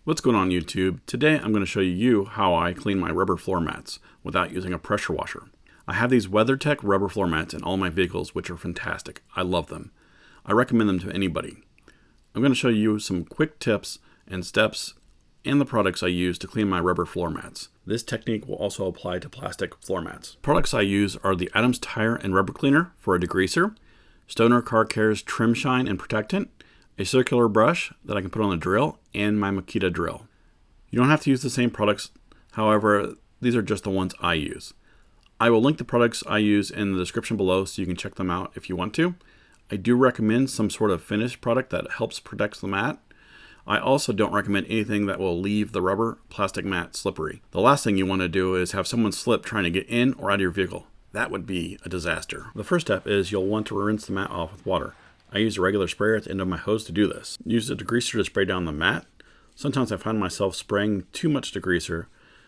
What's going on YouTube? Today I'm going to show you how I clean my rubber floor mats without using a pressure washer. I have these WeatherTech rubber floor mats in all my vehicles, which are fantastic. I love them. I recommend them to anybody. I'm going to show you some quick tips and steps and the products I use to clean my rubber floor mats. This technique will also apply to plastic floor mats. Products I use are the Adams Tire and Rubber Cleaner for a degreaser, Stoner Car Care's Trim Shine and Protectant, a circular brush that I can put on the drill, and my Makita drill. You don't have to use the same products, however, these are just the ones I use. I will link the products I use in the description below so you can check them out if you want to. I do recommend some sort of finished product that helps protect the mat. I also don't recommend anything that will leave the rubber plastic mat slippery. The last thing you want to do is have someone slip trying to get in or out of your vehicle. That would be a disaster. The first step is you'll want to rinse the mat off with water. I use a regular sprayer at the end of my hose to do this. Use a degreaser to spray down the mat. Sometimes I find myself spraying too much degreaser,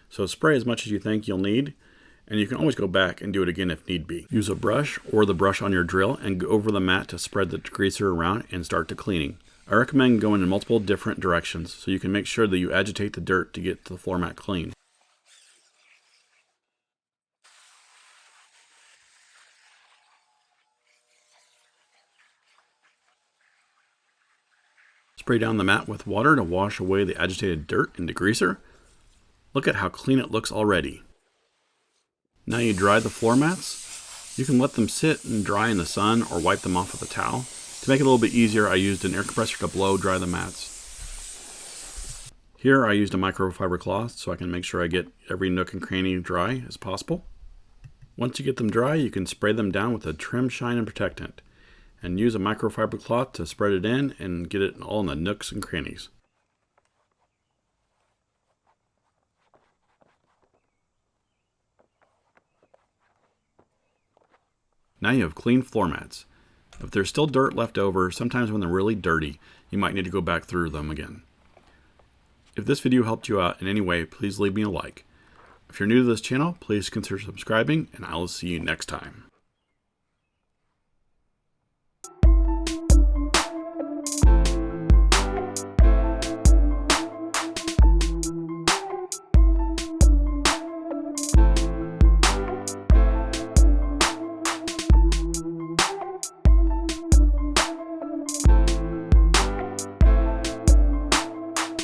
so spray as much as you think you'll need, and you can always go back and do it again if need be. Use a brush or the brush on your drill and go over the mat to spread the degreaser around and start to cleaning. I recommend going in multiple different directions so you can make sure that you agitate the dirt to get the floor mat clean. Spray down the mat with water to wash away the agitated dirt and degreaser. Look at how clean it looks already. Now you dry the floor mats. You can let them sit and dry in the sun or wipe them off with a towel. To make it a little bit easier, I used an air compressor to blow dry the mats. Here I used a microfiber cloth so I can make sure I get every nook and cranny dry as possible. Once you get them dry, you can spray them down with a Trim Shine and Protectant, and use a microfiber cloth to spread it in and get it all in the nooks and crannies. Now you have clean floor mats. If there's still dirt left over, sometimes when they're really dirty, you might need to go back through them again. If this video helped you out in any way, please leave me a like. If you're new to this channel, please consider subscribing, and I will see you next time.